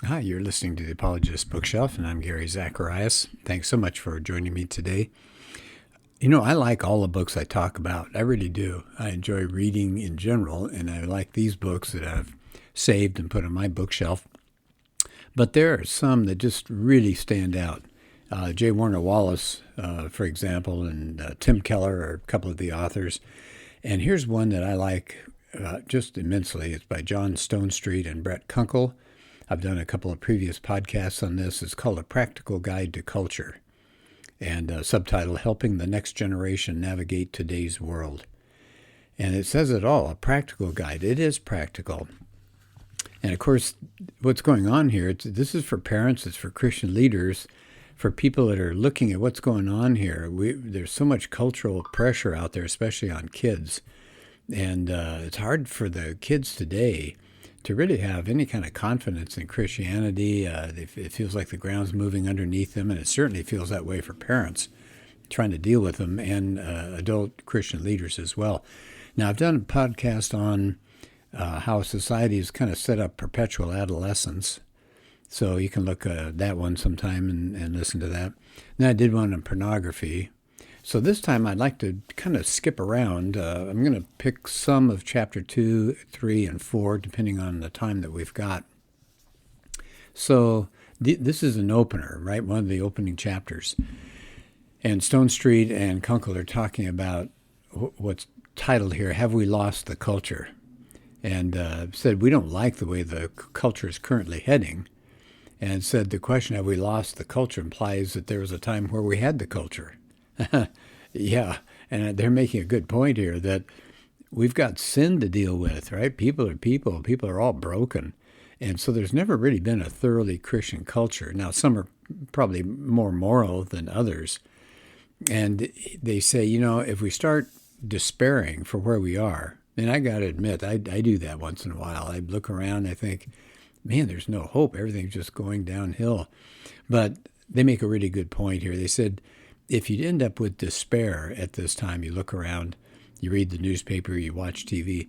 Hi, you're listening to the Apologist Bookshelf, and I'm Gary Zacharias. Thanks so much for joining me today. I like all the books I talk about. I really do. I enjoy reading in general, and I like these books that I've saved and put on my bookshelf. But there are some that just really stand out. J. Warner Wallace, for example, and Tim Keller are a couple of the authors. And here's one that I like just immensely. It's by John Stonestreet and Brett Kunkle. I've done a couple of previous podcasts on this. It's called A Practical Guide to Culture, and subtitled Helping the Next Generation Navigate Today's World. And it says it all, a practical guide. It is practical. And of course, what's going on here, this is for parents, it's for Christian leaders, for people that are looking at what's going on here. There's so much cultural pressure out there, especially on kids. And it's hard for the kids today to really have any kind of confidence in Christianity. It feels like the ground's moving underneath them, and it certainly feels that way for parents trying to deal with them, and adult Christian leaders as well. Now, I've done a podcast on how society is kind of set up perpetual adolescence, so you can look at that one sometime and listen to that. Then I did one on pornography. So this time I'd like to kind of skip around. I'm going to pick some of chapter 2, 3, and 4, depending on the time that we've got. So this is an opener, right? One of the opening chapters. And Stonestreet and Kunkle are talking about what's titled here, Have We Lost the Culture? And said, we don't like the way the culture is currently heading. And said, the question, have we lost the culture, implies that there was a time where we had the culture. Yeah, and they're making a good point here that we've got sin to deal with, right? People are people. People are all broken. And so there's never really been a thoroughly Christian culture. Now, some are probably more moral than others. And they say, if we start despairing for where we are, and I got to admit, I do that once in a while. I look around, I think, man, there's no hope. Everything's just going downhill. But they make a really good point here. They said, if you end up with despair at this time, you look around, you read the newspaper, you watch TV,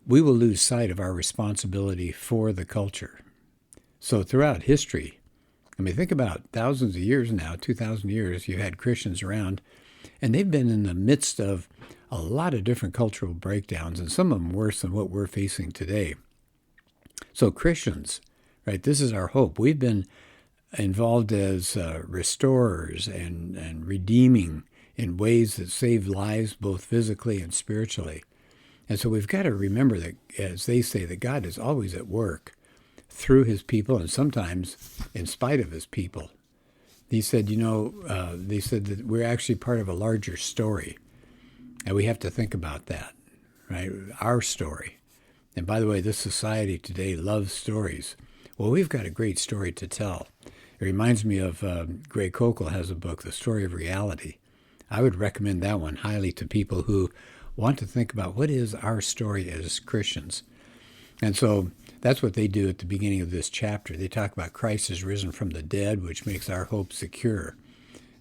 we will lose sight of our responsibility for the culture. So throughout history, think about thousands of years now, 2,000 years, you've had Christians around, and they've been in the midst of a lot of different cultural breakdowns, and some of them worse than what we're facing today. So Christians, right, this is our hope. We've been involved as restorers and redeeming in ways that save lives both physically and spiritually. And so we've got to remember that, as they say, that God is always at work through his people and sometimes in spite of his people. He said, they said that we're actually part of a larger story. And we have to think about that, right? Our story. And by the way, this society today loves stories. Well, we've got a great story to tell. It reminds me of Greg Koukl has a book, The Story of Reality. I would recommend that one highly to people who want to think about what is our story as Christians. And so that's what they do at the beginning of this chapter. They talk about Christ is risen from the dead, which makes our hope secure.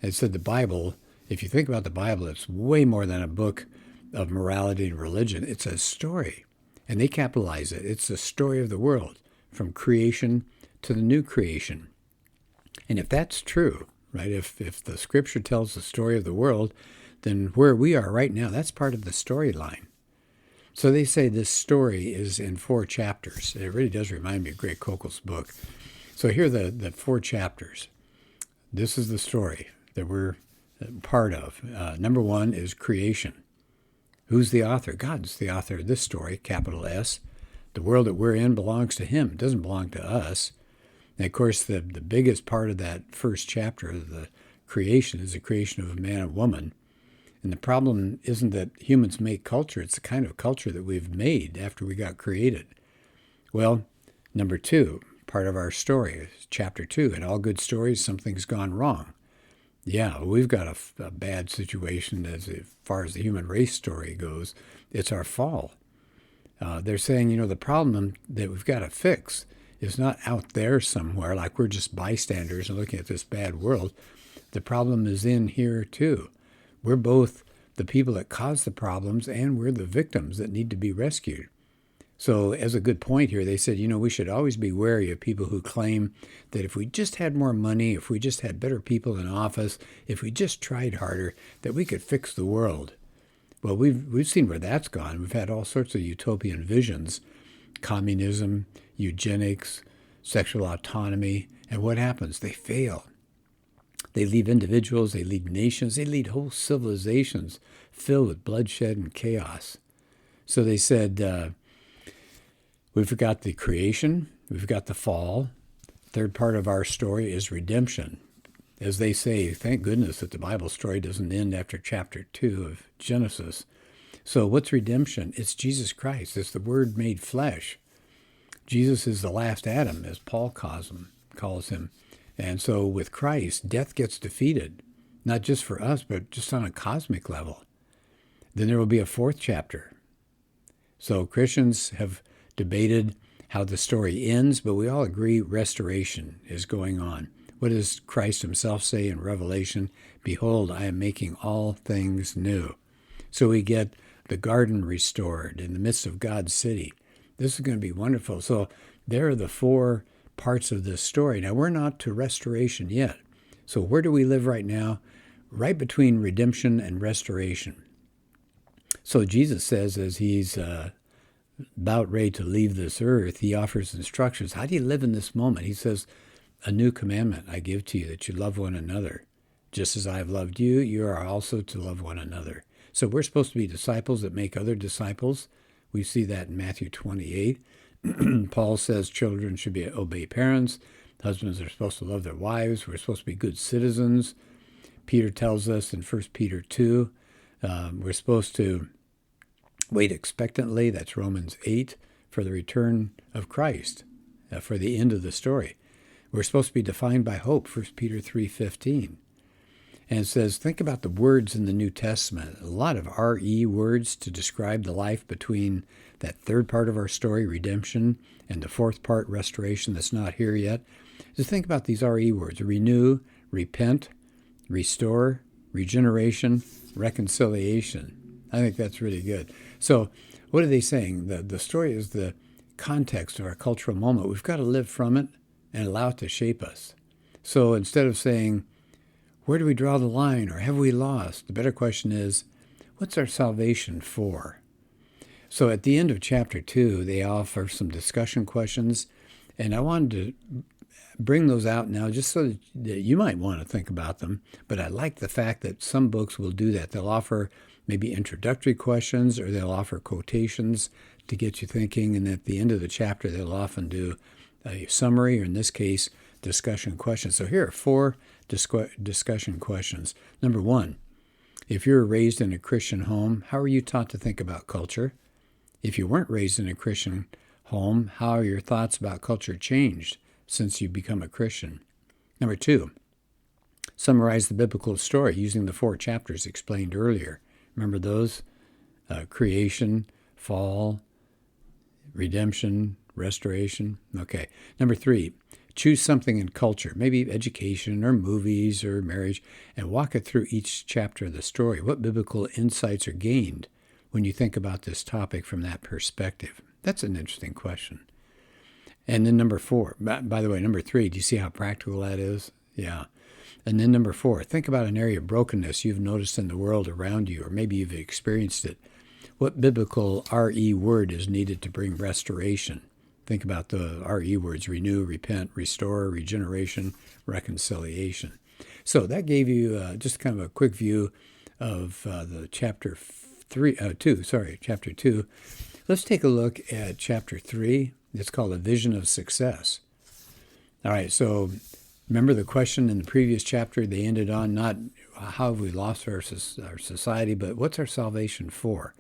It said the Bible, if you think about the Bible, it's way more than a book of morality and religion. It's a story. And they capitalize it. It's the story of the world, from creation to the new creation. And if that's true, right, if the scripture tells the story of the world, then where we are right now, that's part of the storyline. So they say this story is in 4 chapters. It really does remind me of Greg Koukl's book. So here are the 4 chapters. This is the story that we're part of. Number 1 is creation. Who's the author? God's the author of this story, capital S. The world that we're in belongs to him. It doesn't belong to us. And of course, the biggest part of that first chapter of the creation is the creation of a man and woman. And the problem isn't that humans make culture. It's the kind of culture that we've made after we got created. Well, number 2, part of our story is chapter 2. In all good stories, something's gone wrong. Yeah, we've got a bad situation as far as the human race story goes. It's our fall. They're saying, the problem that we've got to fix is not out there somewhere, like we're just bystanders and looking at this bad world. The problem is in here too. We're both the people that cause the problems and we're the victims that need to be rescued. So as a good point here, they said, we should always be wary of people who claim that if we just had more money, if we just had better people in office, if we just tried harder, that we could fix the world. Well, we've seen where that's gone. We've had all sorts of utopian visions, communism, eugenics, sexual autonomy, and what happens? They fail. They leave individuals, they lead nations, they lead whole civilizations filled with bloodshed and chaos. So they said, we've got the creation, we've got the fall. Third part of our story is redemption. As they say, thank goodness that the Bible story doesn't end after chapter 2 of Genesis. So what's redemption? It's Jesus Christ. It's the Word made flesh. Jesus is the last Adam, as Paul calls him. And so with Christ, death gets defeated, not just for us, but just on a cosmic level. Then there will be a fourth chapter. So Christians have debated how the story ends, but we all agree restoration is going on. What does Christ himself say in Revelation? Behold, I am making all things new. So we get the garden restored in the midst of God's city. This is going to be wonderful. So there are the four parts of this story. Now, we're not to restoration yet. So where do we live right now? Right between redemption and restoration. So Jesus says, as he's about ready to leave this earth, he offers instructions. How do you live in this moment? He says, a new commandment I give to you, that you love one another. Just as I have loved you, you are also to love one another. So we're supposed to be disciples that make other disciples. We see that in Matthew 28. Paul says children should obey parents. Husbands are supposed to love their wives. We're supposed to be good citizens. Peter tells us in 1 Peter 2, we're supposed to wait expectantly, that's Romans 8, for the return of Christ, for the end of the story. We're supposed to be defined by hope, 1 Peter 3:15. And it says, think about the words in the New Testament. A lot of R-E words to describe the life between that third part of our story, redemption, and the fourth part, restoration, that's not here yet. Just think about these R-E words: renew, repent, restore, regeneration, reconciliation. I think that's really good. So what are they saying? The story is the context of our cultural moment. We've got to live from it and allow it to shape us. So instead of saying, where do we draw the line, or have we lost? The better question is, what's our salvation for? So at the end of chapter 2, they offer some discussion questions, and I wanted to bring those out now just so that you might want to think about them. But I like the fact that some books will do that. They'll offer maybe introductory questions, or they'll offer quotations to get you thinking, and at the end of the chapter, they'll often do a summary, or in this case, discussion questions. So here are 4 discussion questions. Number 1, if you were raised in a Christian home, how are you taught to think about culture? If you weren't raised in a Christian home, how are your thoughts about culture changed since you become a Christian? Number 2, summarize the biblical story using the 4 chapters explained earlier. Remember those? Creation, fall, redemption, restoration. Okay. Number 3, choose something in culture, maybe education or movies or marriage, and walk it through each chapter of the story. What biblical insights are gained when you think about this topic from that perspective? That's an interesting question. And then number 4, by the way, number 3, do you see how practical that is? Yeah. And then number 4, think about an area of brokenness you've noticed in the world around you, or maybe you've experienced it. What biblical R-E word is needed to bring restoration? Think about the R-E words: renew, repent, restore, regeneration, reconciliation. So that gave you just kind of a quick view of the chapter 2. Let's take a look at chapter 3. It's called A Vision of Success. All right, so remember the question in the previous chapter, they ended on not how have we lost our society, but what's our salvation for?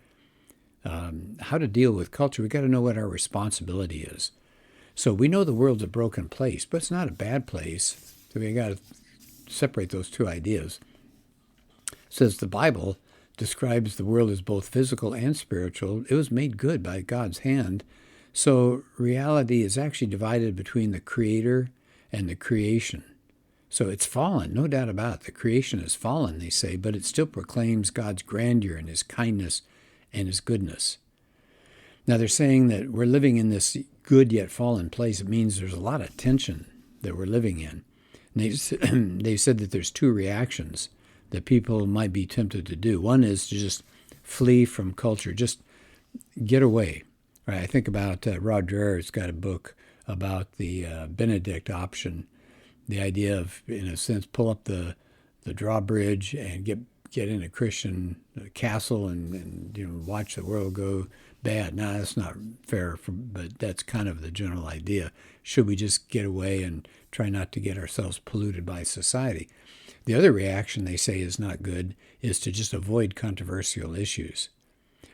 How to deal with culture. We've got to know what our responsibility is. So we know the world's a broken place, but it's not a bad place. So we got to separate those two ideas. It says the Bible describes the world as both physical and spiritual. It was made good by God's hand. So reality is actually divided between the Creator and the creation. So it's fallen, no doubt about it. The creation is fallen, they say, but it still proclaims God's grandeur and his kindness and his goodness. Now they're saying that we're living in this good yet fallen place. It means there's a lot of tension that we're living in. And they said that there's two reactions that people might be tempted to do. One is to just flee from culture, just get away. Right? I think about Rod Dreher's got a book about the Benedict option, the idea of, in a sense, pull up the drawbridge and get in a Christian castle and watch the world go bad. Now that's not fair, but that's kind of the general idea. Should we just get away and try not to get ourselves polluted by society? The other reaction they say is not good is to just avoid controversial issues.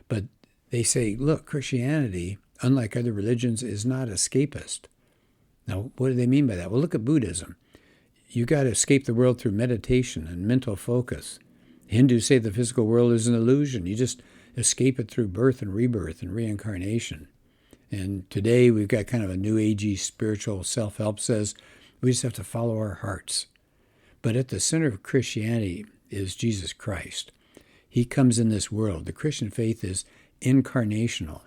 But they say, look, Christianity, unlike other religions, is not escapist. Now, what do they mean by that? Well, look at Buddhism. You got to escape the world through meditation and mental focus. Hindus say the physical world is an illusion. You just escape it through birth and rebirth and reincarnation. And today we've got kind of a new agey spiritual self-help says we just have to follow our hearts. But at the center of Christianity is Jesus Christ. He comes in this world. The Christian faith is incarnational.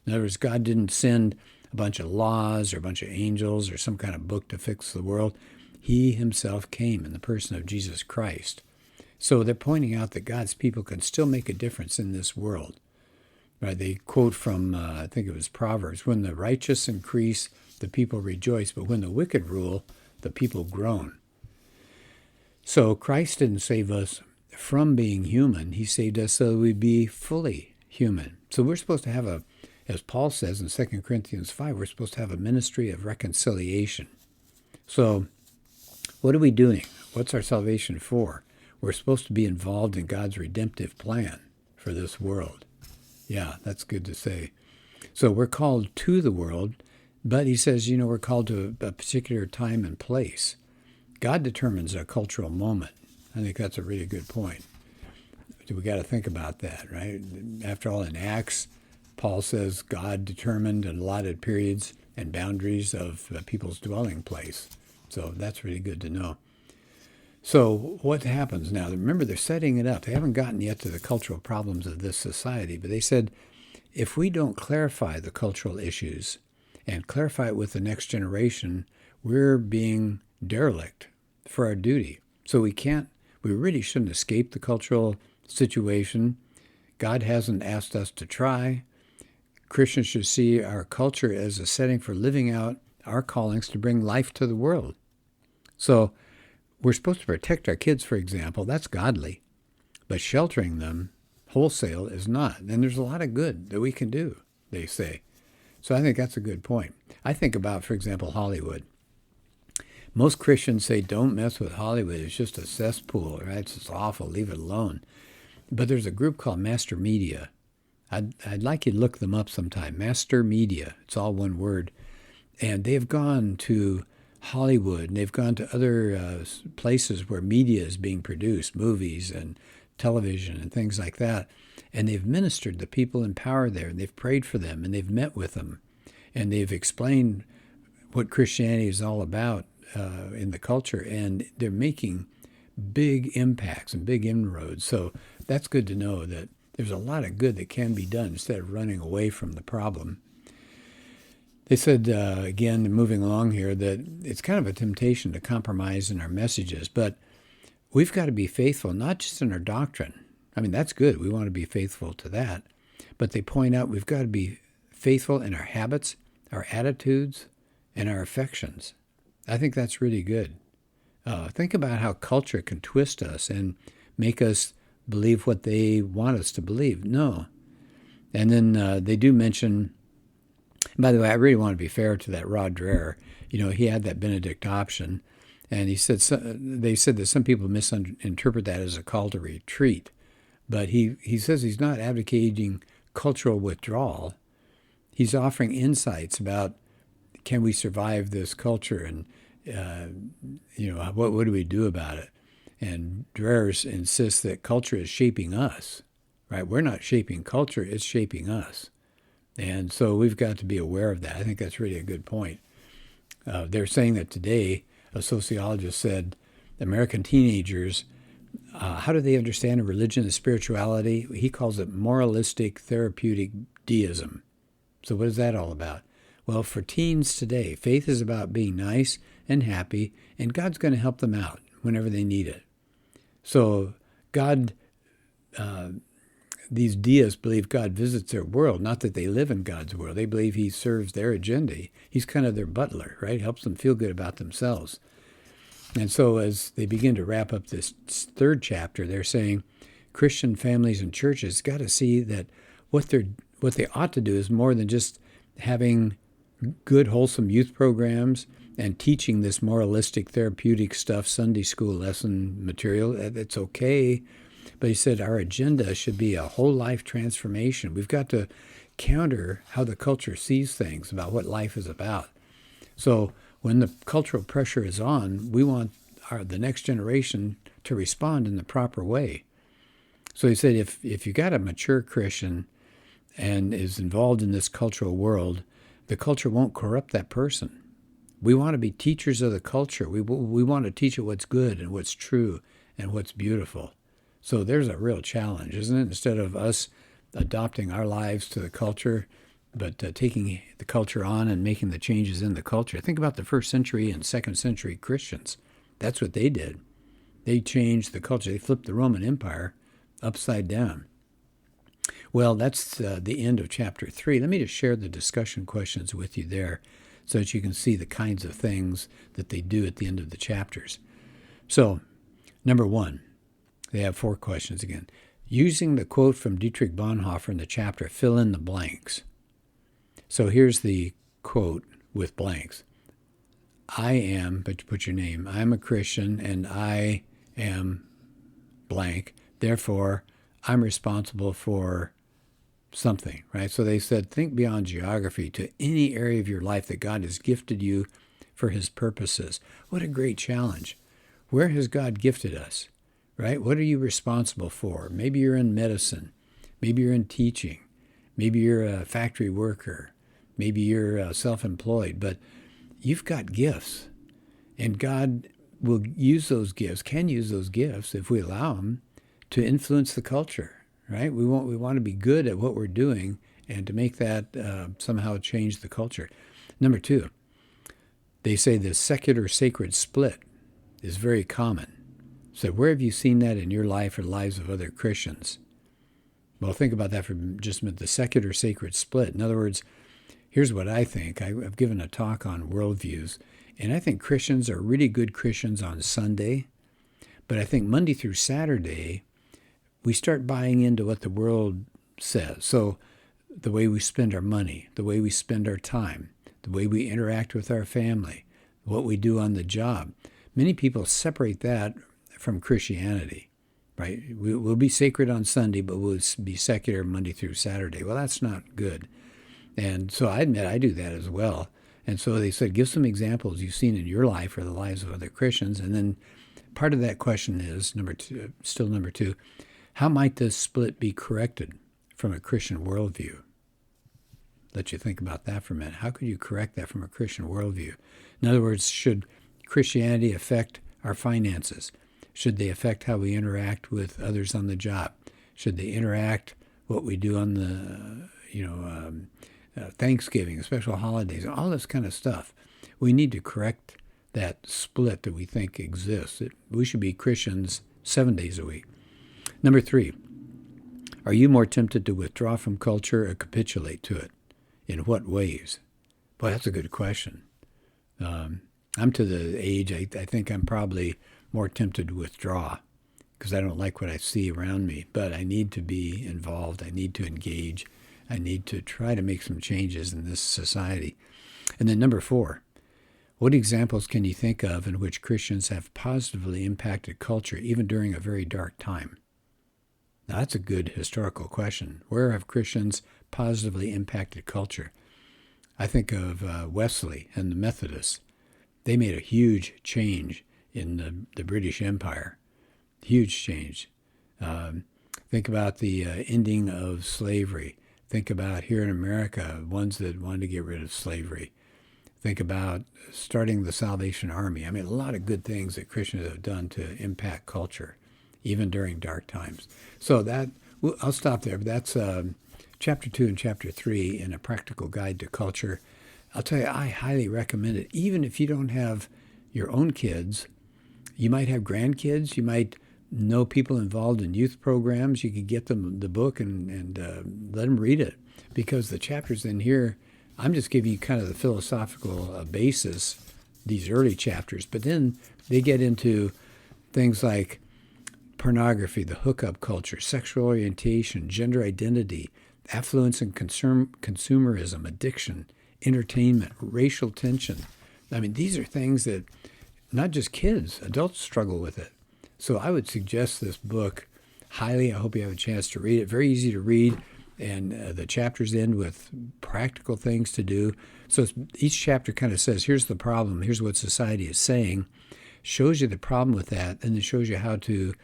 In other words, God didn't send a bunch of laws or a bunch of angels or some kind of book to fix the world. He himself came in the person of Jesus Christ. So they're pointing out that God's people can still make a difference in this world. Right? They quote from, I think it was Proverbs, when the righteous increase, the people rejoice, but when the wicked rule, the people groan. So Christ didn't save us from being human. He saved us so we'd be fully human. So we're supposed to have as Paul says in 2 Corinthians 5, we're supposed to have a ministry of reconciliation. So what are we doing? What's our salvation for? We're supposed to be involved in God's redemptive plan for this world. Yeah, that's good to say. So we're called to the world, but he says, we're called to a particular time and place. God determines a cultural moment. I think that's a really good point. We got to think about that, right? After all, in Acts, Paul says God determined and allotted periods and boundaries of people's dwelling place. So that's really good to know. So what happens now? Remember, they're setting it up. They haven't gotten yet to the cultural problems of this society, but they said, if we don't clarify the cultural issues and clarify it with the next generation, we're being derelict for our duty. So we really shouldn't escape the cultural situation. God hasn't asked us to try. Christians should see our culture as a setting for living out our callings to bring life to the world. So we're supposed to protect our kids, for example. That's godly. But sheltering them wholesale is not. And there's a lot of good that we can do, they say. So I think that's a good point. I think about, for example, Hollywood. Most Christians say, don't mess with Hollywood. It's just a cesspool, right? It's just awful. Leave it alone. But there's a group called Master Media. I'd like you to look them up sometime. Master Media. It's all one word. And they've gone to Hollywood, and they've gone to other places where media is being produced, movies and television and things like that. And they've ministered to people in power there, and they've prayed for them, and they've met with them, and they've explained what Christianity is all about in the culture, and they're making big impacts and big inroads. So that's good to know that there's a lot of good that can be done instead of running away from the problem. They said, again, moving along here, that it's kind of a temptation to compromise in our messages, but we've got to be faithful, not just in our doctrine. I mean, that's good. We want to be faithful to that. But they point out we've got to be faithful in our habits, our attitudes, and our affections. I think that's really good. Think about how culture can twist us and make us believe what they want us to believe. No. And then they do mention, by the way, I really want to be fair to that Rod Dreher. He had that Benedict option, and he said they said that some people misinterpret that as a call to retreat. But he says he's not advocating cultural withdrawal. He's offering insights about, can we survive this culture, and what do we do about it? And Dreher insists that culture is shaping us, right? We're not shaping culture, it's shaping us. And so we've got to be aware of that. I think that's really a good point. They're saying that today, a sociologist said, American teenagers, how do they understand religion and spirituality? He calls it moralistic therapeutic deism. So what is that all about? Well, for teens today, faith is about being nice and happy, and God's going to help them out whenever they need it. So God, these deists believe God visits their world, not that they live in God's world. They believe he serves their agenda. He's kind of their butler, right? Helps them feel good about themselves. And so as they begin to wrap up this third chapter, they're saying Christian families and churches got to see that what they ought to do is more than just having good, wholesome youth programs and teaching this moralistic, therapeutic stuff, Sunday school lesson material. It's okay. But he said our agenda should be a whole life transformation. We've got to counter how the culture sees things about what life is about. So when the cultural pressure is on, we want the next generation to respond in the proper way. So he said if you got a mature Christian and is involved in this cultural world, the culture won't corrupt that person. We want to be teachers of the culture. We want to teach it what's good and what's true and what's beautiful. So there's a real challenge, isn't it? Instead of us adopting our lives to the culture, but taking the culture on and making the changes in the culture. Think about the first century and second century Christians. That's what they did. They changed the culture. They flipped the Roman Empire upside down. Well, that's the end of chapter 3. Let me just share the discussion questions with you there so that you can see the kinds of things that they do at the end of the chapters. So, number 1, they have 4 questions again. Using the quote from Dietrich Bonhoeffer in the chapter, fill in the blanks. So here's the quote with blanks. I am, but you put your name, I'm a Christian and I am blank. Therefore, I'm responsible for something, right? So they said, think beyond geography to any area of your life that God has gifted you for his purposes. What a great challenge. Where has God gifted us, right? What are you responsible for? Maybe you're in medicine. Maybe you're in teaching. Maybe you're a factory worker. Maybe you're self-employed. But you've got gifts. And God will use those gifts, can use those gifts, if we allow him, to influence the culture. Right? We want to be good at what we're doing and to make that somehow change the culture. Number 2, they say the secular-sacred split is very common. So where have you seen that in your life or lives of other Christians? Well, think about that for just a minute, the secular-sacred split. In other words, here's what I think. I've given a talk on worldviews, and I think Christians are really good Christians on Sunday, but I think Monday through Saturday, we start buying into what the world says. So the way we spend our money, the way we spend our time, the way we interact with our family, what we do on the job. Many people separate that from Christianity, right? We'll be sacred on Sunday, but we'll be secular Monday through Saturday. Well, that's not good. And so I admit I do that as well. And so they said, give some examples you've seen in your life or the lives of other Christians. And then part of that question is, number 2, how might this split be corrected from a Christian worldview? Let you think about that for a minute. How could you correct that from a Christian worldview? In other words, should Christianity affect our finances? Should they affect how we interact with others on the job? Should they interact what we do on the, Thanksgiving, special holidays, all this kind of stuff? We need to correct that split that we think exists. We should be Christians 7 days a week. Number 3, are you more tempted to withdraw from culture or capitulate to it? In what ways? Boy, that's a good question. I'm to the age, I think I'm probably more tempted to withdraw because I don't like what I see around me, but I need to be involved. I need to engage. I need to try to make some changes in this society. And then number 4, what examples can you think of in which Christians have positively impacted culture, even during a very dark time? Now, that's a good historical question. Where have Christians positively impacted culture? I think of Wesley and the Methodists. They made a huge change in the British Empire. Huge change. Think about the ending of slavery. Think about here in America, ones that wanted to get rid of slavery. Think about starting the Salvation Army. I mean, a lot of good things that Christians have done to impact culture, even during dark times. So I'll stop there. But that's Chapter 2 and Chapter 3 in A Practical Guide to Culture. I'll tell you, I highly recommend it. Even if you don't have your own kids, you might have grandkids, you might know people involved in youth programs, you could get them the book and let them read it. Because the chapters in here, I'm just giving you kind of the philosophical basis, these early chapters, but then they get into things like pornography, the hookup culture, sexual orientation, gender identity, affluence and consumerism, addiction, entertainment, racial tension. I mean, these are things that not just kids, adults struggle with it. So I would suggest this book highly. I hope you have a chance to read it. Very easy to read, and the chapters end with practical things to do. So each chapter kind of says, here's the problem, here's what society is saying, shows you the problem with that, and then shows you how to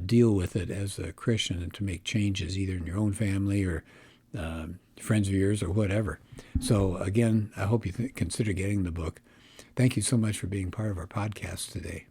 deal with it as a Christian and to make changes either in your own family or friends of yours or whatever. So again, I hope you consider getting the book. Thank you so much for being part of our podcast today.